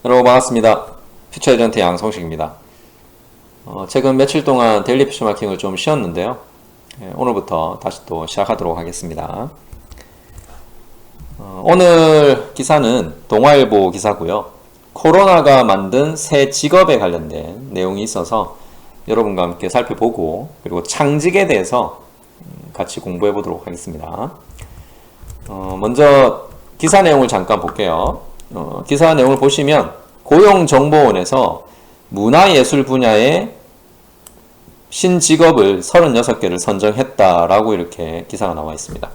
여러분 반갑습니다. 퓨처 에이전트 양성식입니다. 최근 며칠 동안 데일리 퓨처 마케팅을 좀 쉬었는데요. 오늘부터 다시 또 시작하도록 하겠습니다. 오늘 기사는 동아일보 기사고요. 코로나가 만든 새 직업에 관련된 내용이 있어서 여러분과 함께 살펴보고 그리고 창직에 대해서 같이 공부해 보도록 하겠습니다. 먼저 기사 내용을 잠깐 볼게요. 기사 내용을 보시면 고용정보원에서 문화예술 분야의 신직업을 36개를 선정했다라고 이렇게 기사가 나와 있습니다.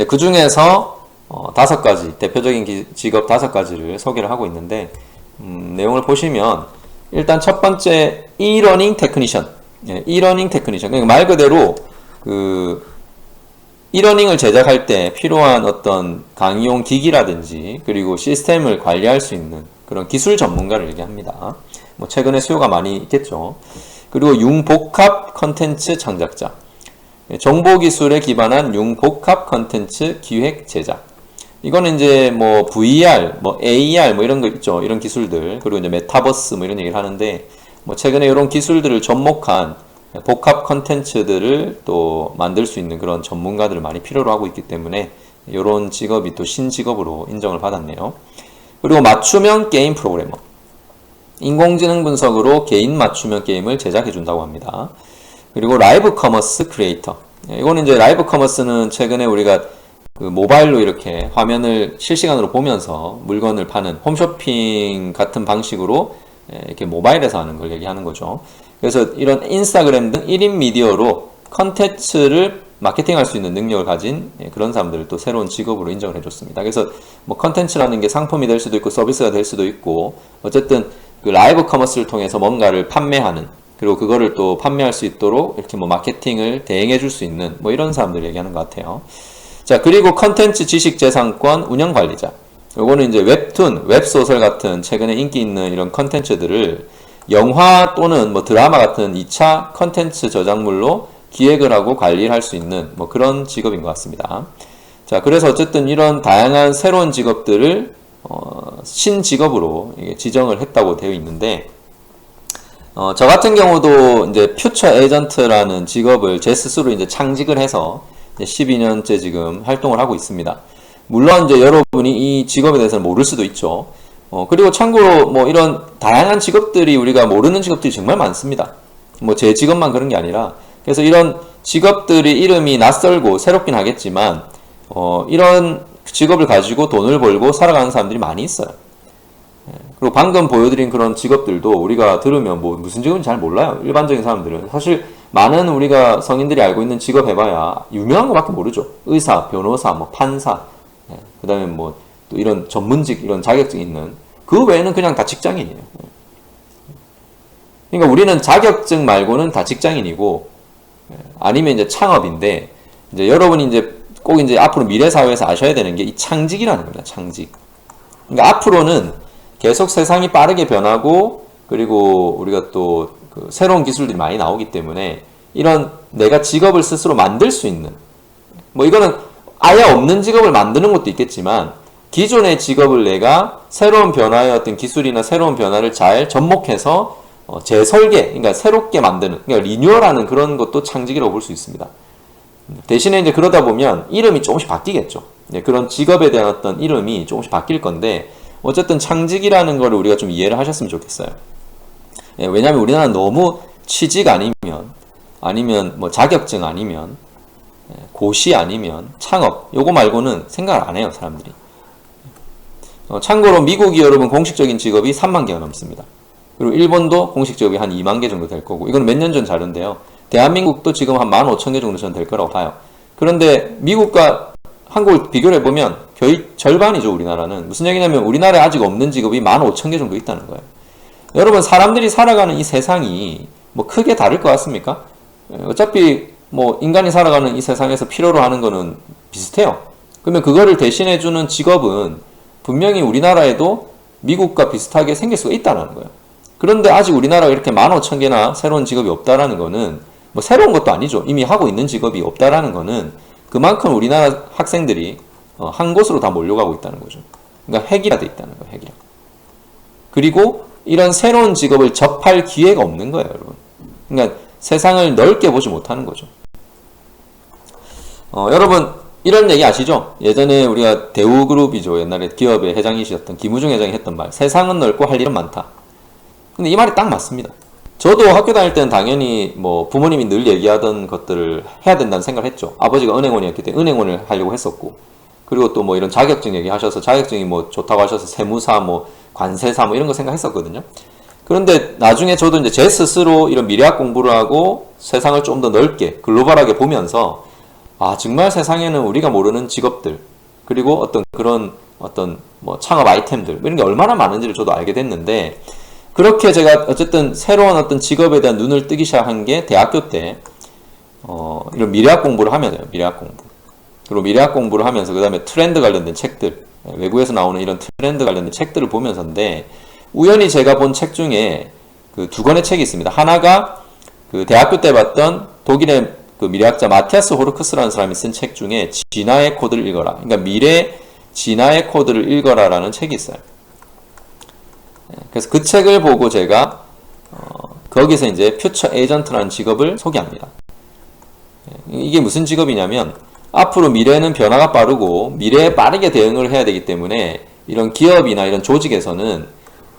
그 중에서 5가지, 대표적인 직업 5가지를 소개를 하고 있는데, 내용을 보시면 일단 첫 번째 e-learning technician, e-learning technician, 그러니까 말 그대로 e-learning을 제작할 때 필요한 어떤 강의용 기기라든지 그리고 시스템을 관리할 수 있는 그런 기술 전문가를 얘기합니다. 최근에 수요가 많이 있겠죠. 그리고 융복합 컨텐츠 창작자, 정보기술에 기반한 융복합 컨텐츠 기획 제작. 이거는 이제 VR, AR 이런 거 있죠. 이런 기술들. 그리고 이제 메타버스 이런 얘기를 하는데, 최근에 이런 기술들을 접목한 복합 컨텐츠들을 또 만들 수 있는 그런 전문가들을 많이 필요로 하고 있기 때문에 이런 직업이 또 신직업으로 인정을 받았네요. 그리고 맞춤형 게임 프로그래머, 인공지능 분석으로 개인 맞춤형 게임을 제작해 준다고 합니다. 그리고 라이브 커머스 크리에이터, 이거는 이제 라이브 커머스는 최근에 우리가 모바일로 이렇게 화면을 실시간으로 보면서 물건을 파는 홈쇼핑 같은 방식으로 이렇게 모바일에서 하는 걸 얘기하는 거죠. 그래서 이런 인스타그램 등 1인 미디어로 컨텐츠를 마케팅할 수 있는 능력을 가진 그런 사람들을 또 새로운 직업으로 인정을 해줬습니다. 그래서 컨텐츠라는 게 상품이 될 수도 있고 서비스가 될 수도 있고, 어쨌든 그 라이브 커머스를 통해서 뭔가를 판매하는, 그리고 그거를 또 판매할 수 있도록 이렇게 마케팅을 대행해 줄 수 있는 이런 사람들 얘기하는 것 같아요. 자, 그리고 컨텐츠 지식재산권 운영관리자, 요거는 이제 웹툰, 웹소설 같은 최근에 인기 있는 이런 컨텐츠들을 영화 또는 드라마 같은 2차 컨텐츠 저작물로 기획을 하고 관리를 할 수 있는 그런 직업인 것 같습니다. 자, 그래서 어쨌든 이런 다양한 새로운 직업들을 신직업으로 지정을 했다고 되어 있는데, 저 같은 경우도 이제 퓨처 에이전트라는 직업을 제 스스로 이제 창직을 해서 12년째 지금 활동을 하고 있습니다. 물론 이제 여러분이 이 직업에 대해서는 모를 수도 있죠. 그리고 참고로 이런 다양한 직업들이, 우리가 모르는 직업들이 정말 많습니다. 제 직업만 그런 게 아니라, 그래서 이런 직업들이 이름이 낯설고 새롭긴 하겠지만, 이런 직업을 가지고 돈을 벌고 살아가는 사람들이 많이 있어요. 그리고 방금 보여드린 그런 직업들도 우리가 들으면 무슨 직업인지 잘 몰라요. 일반적인 사람들은. 사실 많은 우리가 성인들이 알고 있는 직업 해봐야 유명한 것밖에 모르죠. 의사, 변호사, 판사, 그 다음에 또 이런 전문직, 이런 자격증 있는, 그 외에는 그냥 다 직장인이에요. 그러니까 우리는 자격증 말고는 다 직장인이고, 아니면 이제 창업인데, 이제 여러분이 이제 꼭 이제 앞으로 미래 사회에서 아셔야 되는 게 이 창직이라는 겁니다. 창직. 그러니까 앞으로는 계속 세상이 빠르게 변하고, 그리고 우리가 또 새로운 기술들이 많이 나오기 때문에 이런 내가 직업을 스스로 만들 수 있는, 이거는 아예 없는 직업을 만드는 것도 있겠지만, 기존의 직업을 내가 새로운 변화의 어떤 기술이나 새로운 변화를 잘 접목해서 재설계, 그러니까 새롭게 만드는, 그러니까 리뉴얼하는 그런 것도 창직이라고 볼 수 있습니다. 대신에 이제 그러다 보면 이름이 조금씩 바뀌겠죠. 그런 직업에 대한 어떤 이름이 조금씩 바뀔 건데, 어쨌든 창직이라는 걸 우리가 좀 이해를 하셨으면 좋겠어요. 왜냐하면 우리나라는 너무 취직 아니면 자격증 아니면 고시 아니면 창업, 요거 말고는 생각을 안 해요, 사람들이. 참고로 미국이 여러분 공식적인 직업이 3만 개가 넘습니다. 그리고 일본도 공식 직업이 한 2만 개 정도 될 거고, 이건 몇 년 전 자료인데요. 대한민국도 지금 한 15,000개 정도 저는 될 거라고 봐요. 그런데 미국과 한국을 비교를 해보면 거의 절반이죠, 우리나라는. 무슨 얘기냐면 우리나라에 아직 없는 직업이 15,000개 정도 있다는 거예요. 여러분, 사람들이 살아가는 이 세상이 크게 다를 것 같습니까? 어차피 인간이 살아가는 이 세상에서 필요로 하는 거는 비슷해요. 그러면 그거를 대신해주는 직업은 분명히 우리나라에도 미국과 비슷하게 생길 수가 있다는 거예요. 그런데 아직 우리나라가 이렇게 15,000개나 새로운 직업이 없다라는 거는, 새로운 것도 아니죠. 이미 하고 있는 직업이 없다라는 거는 그만큼 우리나라 학생들이 한 곳으로 다 몰려가고 있다는 거죠. 그러니까 획일화돼 있다는 거예요. 획일화. 그리고 이런 새로운 직업을 접할 기회가 없는 거예요, 여러분. 그러니까 세상을 넓게 보지 못하는 거죠. 여러분 이런 얘기 아시죠? 예전에 우리가 대우그룹이죠. 옛날에 기업의 회장이셨던 김우중 회장이 했던 말. 세상은 넓고 할 일은 많다. 근데 이 말이 딱 맞습니다. 저도 학교 다닐 때는 당연히 뭐 부모님이 늘 얘기하던 것들을 해야 된다는 생각을 했죠. 아버지가 은행원이었기 때문에 은행원을 하려고 했었고, 그리고 또 뭐 이런 자격증 얘기하셔서 자격증이 뭐 좋다고 하셔서 세무사, 뭐 관세사 뭐 이런 거 생각했었거든요. 그런데 나중에 저도 이제 제 스스로 이런 미래학 공부를 하고 세상을 좀 더 넓게 글로벌하게 보면서 아, 정말 세상에는 우리가 모르는 직업들, 그리고 어떤 그런 어떤 뭐 창업 아이템들, 이런 게 얼마나 많은지를 저도 알게 됐는데, 그렇게 제가 어쨌든 새로운 어떤 직업에 대한 눈을 뜨기 시작한 게 대학교 때, 이런 미래학 공부를 하면서요, 미래학 공부. 그리고 미래학 공부를 하면서, 그 다음에 트렌드 관련된 책들, 외국에서 나오는 이런 트렌드 관련된 책들을 보면서인데, 우연히 제가 본 책 중에 그 두 권의 책이 있습니다. 하나가 그 대학교 때 봤던 독일의 그 미래학자 마티아스 호르크스라는 사람이 쓴 책 중에 진화의 코드를 읽어라. 그러니까 미래 진화의 코드를 읽어라라는 책이 있어요. 그래서 그 책을 보고 제가 거기서 이제 퓨처 에이전트라는 직업을 소개합니다. 이게 무슨 직업이냐면 앞으로 미래는 변화가 빠르고 미래에 빠르게 대응을 해야 되기 때문에 이런 기업이나 이런 조직에서는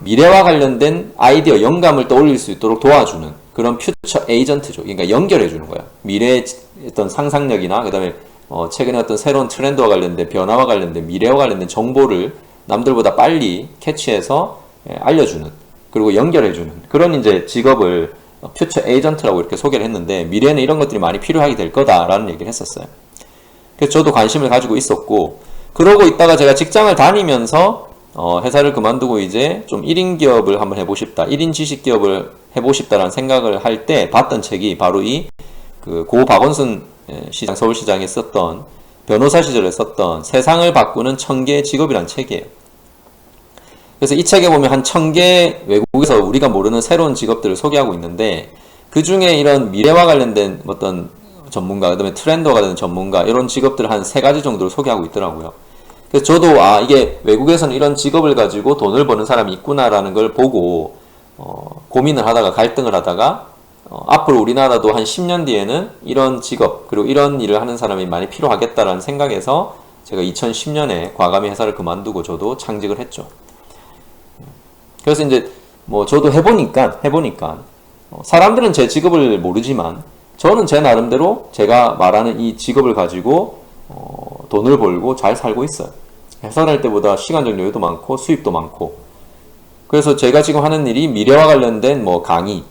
미래와 관련된 아이디어, 영감을 떠올릴 수 있도록 도와주는 그런 퓨처 에이전트죠. 그러니까 연결해 주는 거예요. 미래의 어떤 상상력이나 그다음에 최근에 어떤 새로운 트렌드와 관련된 변화와 관련된 미래와 관련된 정보를 남들보다 빨리 캐치해서 알려주는, 그리고 연결해주는 그런 이제 직업을 퓨처 에이전트라고 이렇게 소개를 했는데, 미래에는 이런 것들이 많이 필요하게 될 거다라는 얘기를 했었어요. 그래서 저도 관심을 가지고 있었고, 그러고 있다가 제가 직장을 다니면서 회사를 그만두고 이제 좀 1인 기업을 한번 해보고 싶다, 1인 지식 기업을 해보고 싶다라는 생각을 할 때 봤던 책이 바로 이 고 박원순 시장, 서울시장이 썼던, 변호사 시절에 썼던 세상을 바꾸는 1000개의 직업이라는 책이에요. 그래서 이 책에 보면 한 1000개 외국에서 우리가 모르는 새로운 직업들을 소개하고 있는데, 그 중에 이런 미래와 관련된 어떤 전문가, 그 다음에 트렌드와 관련된 전문가, 이런 직업들을 한 3가지 정도를 소개하고 있더라고요. 그래서 저도 이게 외국에서는 이런 직업을 가지고 돈을 버는 사람이 있구나라는 걸 보고 고민을 하다가, 갈등을 하다가 앞으로 우리나라도 한 10년 뒤에는 이런 직업, 그리고 이런 일을 하는 사람이 많이 필요하겠다라는 생각에서 제가 2010년에 과감히 회사를 그만두고 저도 창직을 했죠. 그래서 이제 뭐 저도 해보니까 사람들은 제 직업을 모르지만 저는 제 나름대로 제가 말하는 이 직업을 가지고 돈을 벌고 잘 살고 있어요. 회사를 할 때보다 시간적 여유도 많고 수입도 많고. 그래서 제가 지금 하는 일이 미래와 관련된 뭐 강의,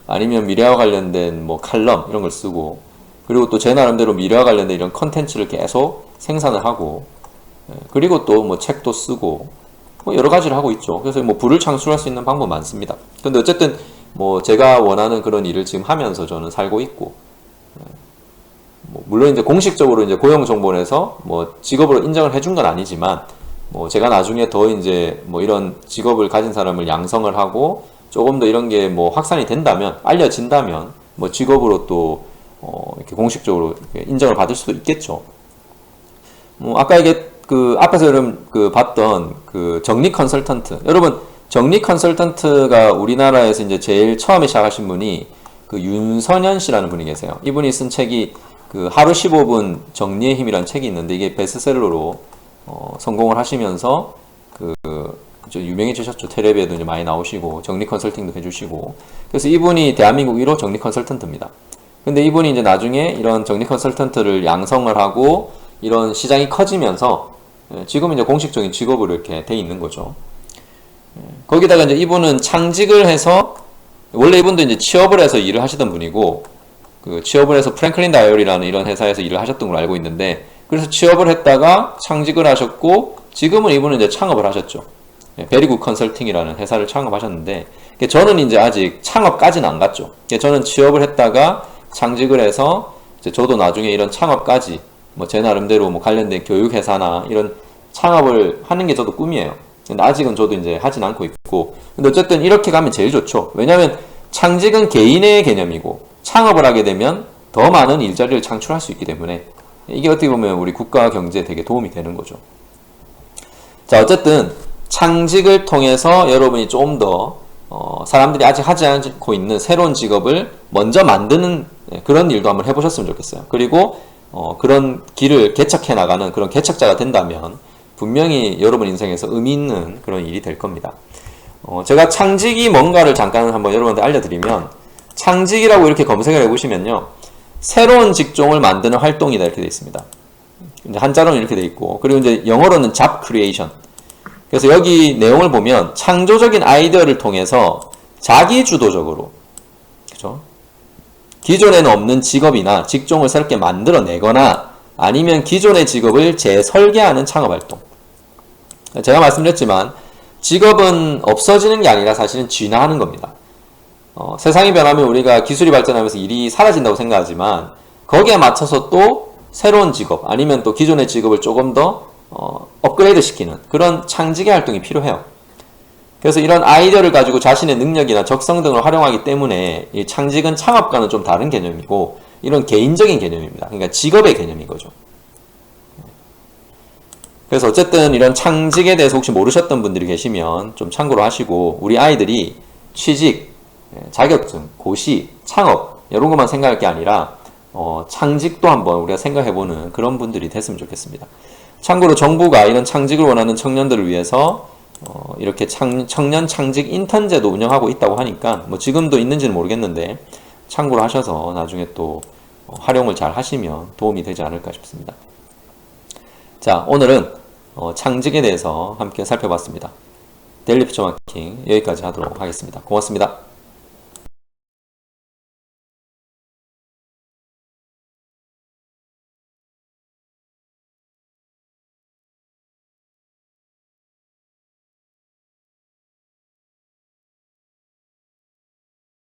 아니면 미래와 관련된 뭐 칼럼 이런 걸 쓰고, 그리고 또 제 나름대로 미래와 관련된 이런 컨텐츠를 계속 생산을 하고, 그리고 또 뭐 책도 쓰고 뭐 여러 가지를 하고 있죠. 그래서 뭐 부를 창출할 수 있는 방법 많습니다. 근데 어쨌든 뭐 제가 원하는 그런 일을 지금 하면서 저는 살고 있고, 뭐 물론 이제 공식적으로 이제 고용정보원에서 뭐 직업으로 인정을 해준 건 아니지만, 뭐 제가 나중에 더 이제 뭐 이런 직업을 가진 사람을 양성을 하고 조금 더 이런 게 뭐 확산이 된다면, 알려진다면 뭐 직업으로 또 이렇게 공식적으로 이렇게 인정을 받을 수도 있겠죠. 뭐 아까 이게 그 앞에서 여러분 그 봤던 그 정리 컨설턴트, 여러분 정리 컨설턴트가 우리나라에서 이제 제일 처음에 시작하신 분이 그 윤선현 씨라는 분이 계세요. 이분이 쓴 책이 그 하루 15분 정리의 힘이라는 책이 있는데, 이게 베스트셀러로 성공을 하시면서 좀 유명해지셨죠. 텔레비에도 이제 많이 나오시고 정리 컨설팅도 해주시고. 그래서 이분이 대한민국 1호 정리 컨설턴트입니다. 근데 이분이 이제 나중에 이런 정리 컨설턴트를 양성을 하고 이런 시장이 커지면서 지금 이제 공식적인 직업으로 이렇게 돼 있는 거죠. 거기다가 이제 이분은 창직을 해서, 원래 이분도 이제 취업을 해서 일을 하시던 분이고, 그 취업을 해서 프랭클린 다이어리라는 이런 회사에서 일을 하셨던 걸 알고 있는데, 그래서 취업을 했다가 창직을 하셨고, 지금은 이분은 이제 창업을 하셨죠. 베리굿 컨설팅이라는 회사를 창업하셨는데, 저는 이제 아직 창업까지는 안 갔죠. 저는 취업을 했다가 창직을 해서 이제 저도 나중에 이런 창업까지 뭐 제 나름대로 뭐 관련된 교육회사나 이런 창업을 하는 게 저도 꿈이에요. 근데 아직은 저도 이제 하진 않고 있고, 근데 어쨌든 이렇게 가면 제일 좋죠. 왜냐면 창직은 개인의 개념이고, 창업을 하게 되면 더 많은 일자리를 창출할 수 있기 때문에 이게 어떻게 보면 우리 국가 경제에 되게 도움이 되는 거죠. 자, 어쨌든 창직을 통해서 여러분이 좀 더 사람들이 아직 하지 않고 있는 새로운 직업을 먼저 만드는 그런 일도 한번 해보셨으면 좋겠어요. 그리고 그런 길을 개척해 나가는 그런 개척자가 된다면 분명히 여러분 인생에서 의미 있는 그런 일이 될 겁니다. 제가 창직이 뭔가를 잠깐 한번 여러분한테 알려드리면, 창직이라고 이렇게 검색을 해보시면요, 새로운 직종을 만드는 활동이다 이렇게 되어 있습니다. 이제 한자로는 이렇게 되어 있고, 그리고 이제 영어로는 job creation. 그래서 여기 내용을 보면 창조적인 아이디어를 통해서 자기 주도적으로, 그죠? 기존에는 없는 직업이나 직종을 새롭게 만들어내거나 아니면 기존의 직업을 재설계하는 창업활동. 제가 말씀드렸지만 직업은 없어지는 게 아니라 사실은 진화하는 겁니다. 세상이 변하면 우리가 기술이 발전하면서 일이 사라진다고 생각하지만 거기에 맞춰서 또 새로운 직업 아니면 또 기존의 직업을 조금 더 업그레이드 시키는 그런 창직의 활동이 필요해요. 그래서 이런 아이디어를 가지고 자신의 능력이나 적성 등을 활용하기 때문에 이 창직은 창업과는 좀 다른 개념이고 이런 개인적인 개념입니다. 그러니까 직업의 개념인 거죠. 그래서 어쨌든 이런 창직에 대해서 혹시 모르셨던 분들이 계시면 좀 참고로 하시고, 우리 아이들이 취직, 자격증, 고시, 창업 이런 것만 생각할 게 아니라 창직도 한번 우리가 생각해보는 그런 분들이 됐으면 좋겠습니다. 참고로 정부가 이런 창직을 원하는 청년들을 위해서 이렇게 청년 창직 인턴제도 운영하고 있다고 하니까 뭐 지금도 있는지는 모르겠는데 참고로 하셔서 나중에 또 활용을 잘 하시면 도움이 되지 않을까 싶습니다. 자, 오늘은 창직에 대해서 함께 살펴봤습니다. 데일리 퓨처 마케팅 여기까지 하도록 하겠습니다. 고맙습니다.